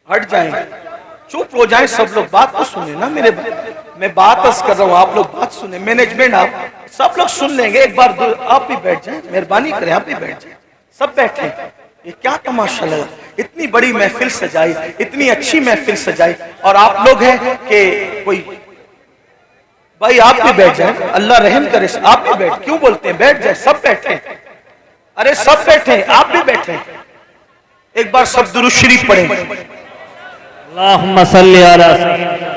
ہٹ جائیں, چپ ہو جائیں سب لوگ, بات تو سنیں نا میرے میں بات عرض کر رہا ہوں, آپ لوگ بات سنیں, مینجمنٹ آپ سب لوگ سن لیں گے. ایک بار آپ بھی بیٹھ جائیں, مہربانی کریں آپ بھی بیٹھ جائیں, سب بیٹھیں. یہ کیا تماشا لگا, اتنی بڑی محفل سجائی, اتنی اچھی محفل سجائی, اور آپ لوگ ہیں کہ کوئی بھائی آپ بھی بیٹھ جائیں, اللہ رحم کرے, آپ بھی بیٹھ, کیوں بولتے ہیں بیٹھ جائیں, سب بیٹھیں, ارے سب بیٹھیں, آپ بھی بیٹھیں. ایک بار سب درود شریف پڑھیں. اللہم صلی علی سیدنا.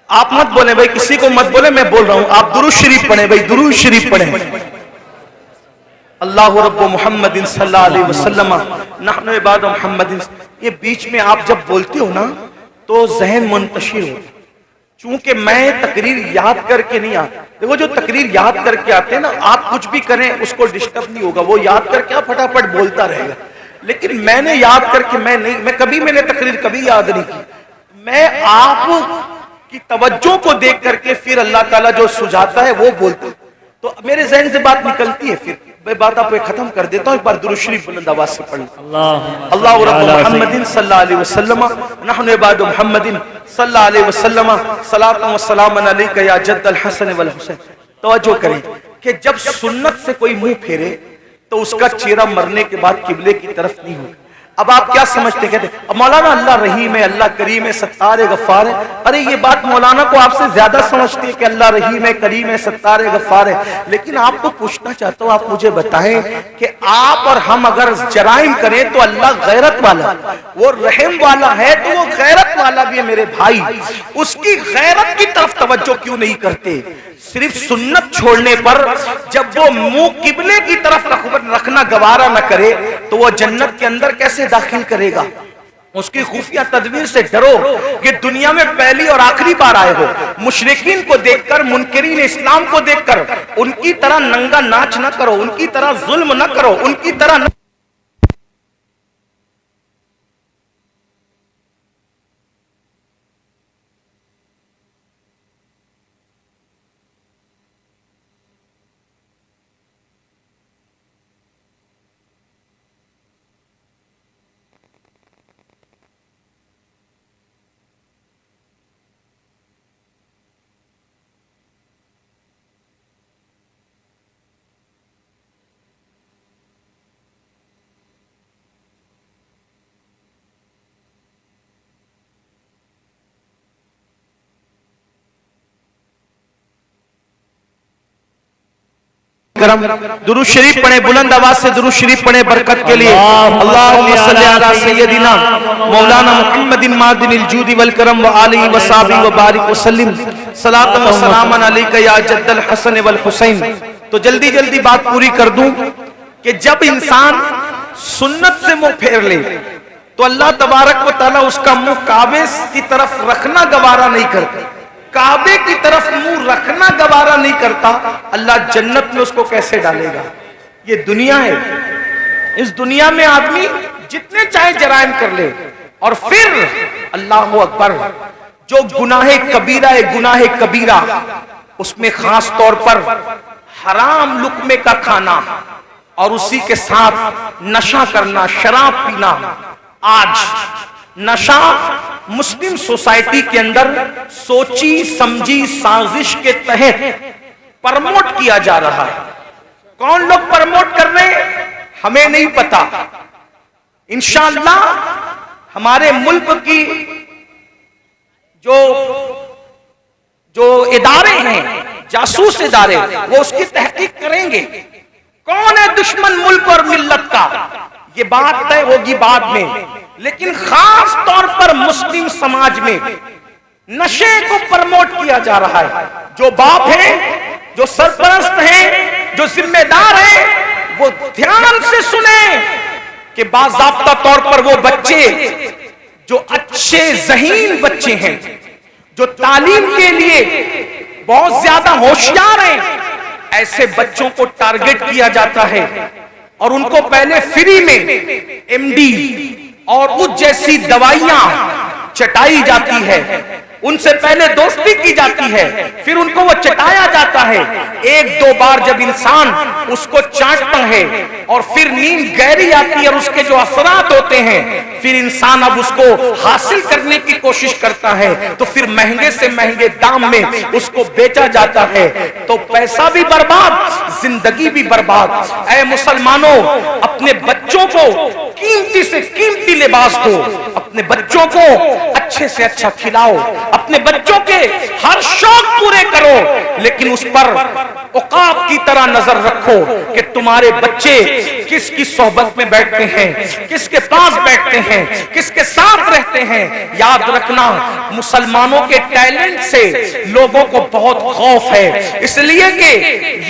آپ مت بولیں بھائی, کسی کو مت بولیں, میں بول رہا ہوں, آپ درود شریف پڑھیں بھائی, درود شریف پڑھیں. اللہ رب محمد صلی اللہ علیہ وسلم نحن عباد محمد. یہ بیچ میں آپ جب بولتے ہو نا تو ذہن منتشر ہو, چونکہ میں تقریر یاد کر کے نہیں آتا. دیکھو جو تقریر یاد کر کے آتے ہیں نا, آپ کچھ بھی کریں اس کو ڈسٹرب نہیں ہوگا, وہ یاد کر کے پھٹافٹ بولتا رہے گا. لیکن میں نے یاد کر کے میں نے تقریر کبھی یاد نہیں کی. میں آپ کی توجہ کو دیکھ کر کے پھر اللہ تعالیٰ جو سجاتا ہے وہ بولتا ہے, تو میرے ذہن سے بات نکلتی ہے, پھر میں بات آپ کو ختم کر دیتا ہوں. ایک بار درود شریف بلند آواز سے پڑھ لیں. اللہ رب محمد صلی اللہ علیہ وسلم نحن عباد محمد صلی اللہ علیہ وسلم صلاۃ و سلام علیک یا جد الحسن والحسین. توجہ کریں کہ جب سنت سے کوئی منہ پھیرے تو اس کا چہرہ مرنے کے بعد قبلے کی طرف نہیں ہوگا. اب آپ کیا سمجھتے, کہتے مولانا اللہ رحیم ہے, اللہ کریم ہے, ستار ہے, غفار ہے. ارے یہ بات مولانا کو آپ سے زیادہ سمجھتے ہیں کہ اللہ رحیم ہے, کریم ہے, ستار ہے, غفار ہے. لیکن آپ کو پوچھنا چاہتا ہوں, آپ مجھے بتائیں کہ آپ اور ہم اگر جرائم کریں تو اللہ غیرت والا, وہ رحم والا ہے تو وہ غیرت والا بھی ہے میرے بھائی. اس کی غیرت کی طرف توجہ کیوں نہیں کرتے؟ صرف سنت چھوڑنے پر جب وہ منہ قبلے کی طرف رکھنا گوارا نہ کرے تو وہ جنت کے اندر کیسے داخل کرے گا؟ اس کی خفیہ تدبیر سے ڈرو کہ دنیا میں پہلی اور آخری بار آئے ہو. مشرکین کو دیکھ کر, منکرین اسلام کو دیکھ کر ان کی طرح ننگا ناچ نہ کرو, ان کی طرح ظلم نہ کرو, ان کی طرح نہ درود شریف پڑھیں, بلند آواز سے درود شریف پڑھیں برکت کے لیے. اللہم صلی علی سیدنا مولانا محمد معدن الجود والکرم وآلہ وصحبہ وبارک وسلم صلاۃ و سلام علیک یا جد الحسن والحسین. تو جلدی جلدی بات پوری کر دوں کہ جب انسان سنت سے منہ پھیر لے تو اللہ تبارک و تعالیٰ اس کا منہ کعبے کی طرف رکھنا گوارا نہیں کرتا. کعبے کی طرف منہ رکھنا گوارا نہیں کرتا, اللہ جنت میں اس کو کیسے ڈالے گا؟ یہ دنیا ہے, اس دنیا میں آدمی جتنے چاہے جرائم کر لے, اور پھر اللہ اکبر جو گناہ کبیرہ ہے, گناہ کبیرہ اس میں خاص طور پر حرام لقمے کا کھانا اور اسی کے ساتھ نشہ کرنا, شراب پینا. آج نشہ مسلم سوسائٹی کے اندر سوچی سمجھی سازش کے تحت پرموٹ کیا جا رہا ہے. کون لوگ پرموٹ کر رہے ہیں ہمیں نہیں پتا. انشاءاللہ ہمارے ملک کی جو ادارے ہیں, جاسوس ادارے, وہ اس کی تحقیق کریں گے کون ہے دشمن ملک اور ملت کا. یہ بات طے ہوگی بعد میں, لیکن خاص طور پر مسلم سماج میں نشے کو پرموٹ کیا جا رہا ہے. جو باپ ہیں, جو سرپرست ہیں, جو ذمہ دار ہیں, وہ دھیان سے سنیں کہ باضابطہ طور پر وہ بچے جو اچھے ذہین بچے ہیں, جو تعلیم کے لیے بہت زیادہ ہوشیار ہیں, ایسے بچوں کو ٹارگٹ کیا جاتا ہے اور ان کو پہلے فری میں ایم ڈی اور اس جیسی دوائیاں چٹائی جاتی ہے. उनसे पहले दोस्ती की जाती है, फिर उनको वो चटाया जाता है। एक दो बार जब इंसान उसको चाटता है और फिर नींद गहरी आती है और उसके जो असरात होते हैं, फिर इंसान अब उसको हासिल करने की कोशिश करता है, तो फिर महंगे से महंगे दाम में उसको बेचा जाता है, तो पैसा भी बर्बाद, जिंदगी भी बर्बाद। ऐ मुसलमानों, अपने बच्चों को कीमती से कीमती लिबास दो, अपने बच्चों को अच्छे से अच्छा खिलाओ, अपने बच्चों के हर शौक पूरे करो, लेकिन उस पर औकात की तरह नजर रखो कि तुम्हारे बच्चे किसकी सोहबत में बैठते हैं, किसके पास बैठते हैं, किसके साथ रहते हैं। याद रखना, मुसलमानों के टैलेंट से लोगों को बहुत खौफ है, इसलिए कि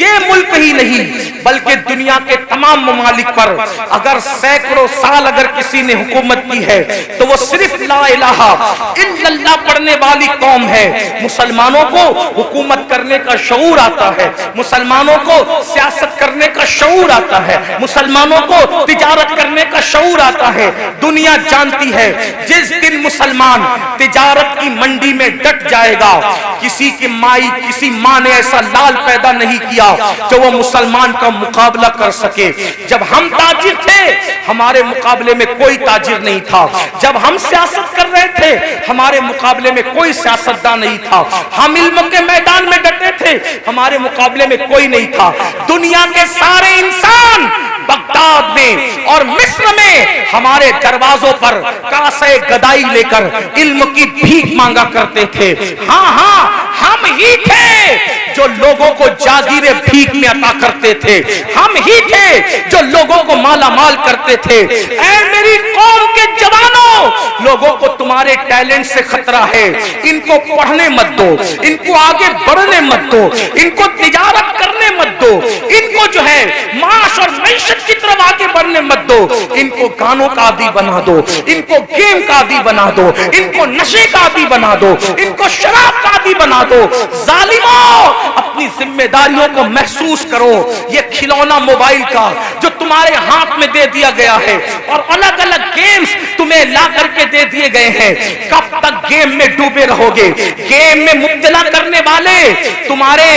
ये मुल्क ही नहीं बल्कि दुनिया के तमाम ममालिक पर अगर सैकड़ों साल अगर किसी ने हुकूमत की है तो वो सिर्फ ला इलाहा इल्लल्लाह पढ़ने वाली कौम है। मुसलमानों को हुकूमत करने का शऊर आता है, मुसलमानों को सियासत करने का शऊर आता है, मुसलमानों को तिजारत करने का शऊर आता है। दुनिया जानती है जिस दिन मुसलमान तिजारत की मंडी में डट जाएगा, किसी की माँ ने ऐसा लाल पैदा नहीं किया जो वो मुसलमान का मुकाबला कर सके। जब हम ताजिर थे हमारे मुकाबले में कोई ताजिर नहीं था, जब हम सियासत कर रहे थे हमारे मुकाबले में कोई सियासतदान नहीं था, हम इल्म के मैदान में डटे थे हमारे मुकाबले में कोई नहीं था। दुनिया के सारे इंसान बगदाद में और मिस्र में हमारे दरवाजों पर कासे गदाई लेकर इल्म की भीख मांगा करते थे। हाँ हाँ, हम ही थे जो लोगों को जागीरे भीख में अता करते थे, हम ही थे जो लोगों को माला माल करते थे। ऐ मेरी कौम के जवानों, लोगों को तुम्हारे टैलेंट से खतरा है, इनको पढ़ने मत दो, इनको आगे बढ़ने मत दो, इनको तिजारत करने मत दो, इनको जो है माश और मैशत की तरफ आगे बढ़ने मत दो, इनको गानों का आदी बना दो, इनको गेम का आदी बना दो, इनको नशे का आदी बना दो, इनको शराब का आदी बना दो। जालिमों, अपनी जिम्मेदारियों को महसूस करो। ये खिलौना मोबाइल का जो तुम्हारे हाथ में दे दिया गया है और अलग अलग गेम्स तुम्हें ला करके दे दिए गए हैं, कब तक गेम में डूबे रहोगे? गेम में मुब्तला करने वाले तुम्हारे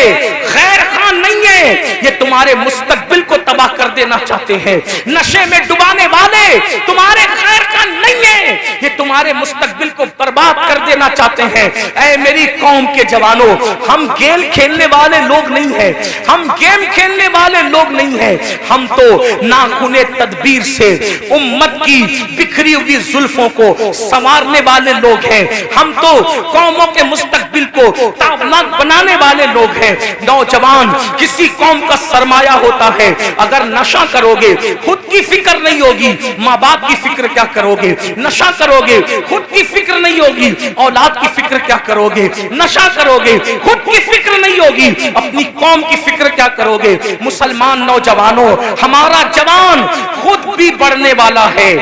खैर खान नहीं है, ये तुम्हारे मुस्तकबिल को तबाह कर देना चाहते हैं। नशे में डुबाने वाले तुम्हारे खैर खान नहीं है, ये तुम्हारे मुस्तकबिल को बर्बाद कर देना चाहते हैं। ऐ मेरी कौम के जवानों, हम गेम खेलने वाले लोग नहीं हैं, हम गेम खेलने वाले लोग नहीं हैं, हम तो नाखुने तदबीर से उम्मत की बिखरी हुई जुल्फों को संवारने वाले लोग हैं, हम तो कौमों के मुस्तकबिल को ताबनाक बनाने वाले लोग हैं। नौजवान किसी कौम का सरमाया होता है, अगर नशा करोगे खुद की फिक्र नहीं होगी, माँ बाप की फिक्र क्या करोगे? नशा करोगे खुद की फिक्र नहीं होगी, औलाद की फिक्र क्या करोगे? नशा करोगे खुद की फिक्र नहीं होगी, अपनी कौम की फिक्र क्या करोगे? मुसलमान नौजवानों, हमारा जवान खुद भी बढ़ने वाला है,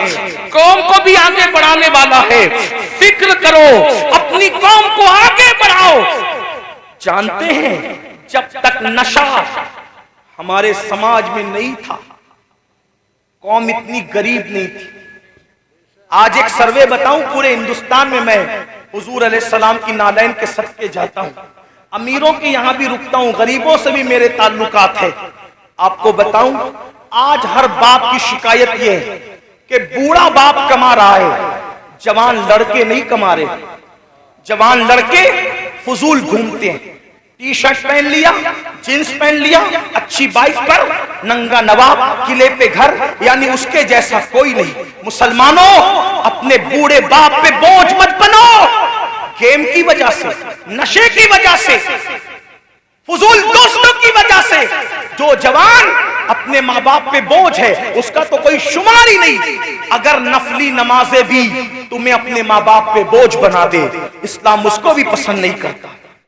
कौम को भी आगे बढ़ाने वाला है। फिक्र करो, अपनी कौम को आगे बढ़ाओ। जानते हैं जब तक नशा हमारे समाज में नहीं था, कौम इतनी गरीब नहीं थी। आज एक सर्वे बताऊं, पूरे हिंदुस्तान में मैं हुजूर अलैहिस्सलाम की नालैन के सदके जाता हूं, अमीरों के यहां भी रुकता हूं, गरीबों से भी मेरे ताल्लुकात है। आपको बताऊं, आज हर बाप की शिकायत यह है कि बूढ़ा बाप कमा रहा है, जवान लड़के नहीं कमा रहे। जवान लड़के फजूल घूमते हैं, टी शर्ट पहन लिया, जींस पहन लिया, अच्छी बाइक पर, नंगा नवाब, किले पे घर, यानी उसके जैसा कोई नहीं। मुसलमानों, अपने बूढ़े बाप पे बोझ मत बनो। गेम की वजह से, नशे की वजह से, फजूल दोस्तों की वजह से जो जवान अपने माँ बाप पे बोझ है, उसका तो कोई शुमार ही नहीं। अगर नफली नमाजें भी तुम्हें अपने माँ बाप पे बोझ बना दे, इस्लाम उसको भी पसंद नहीं करता।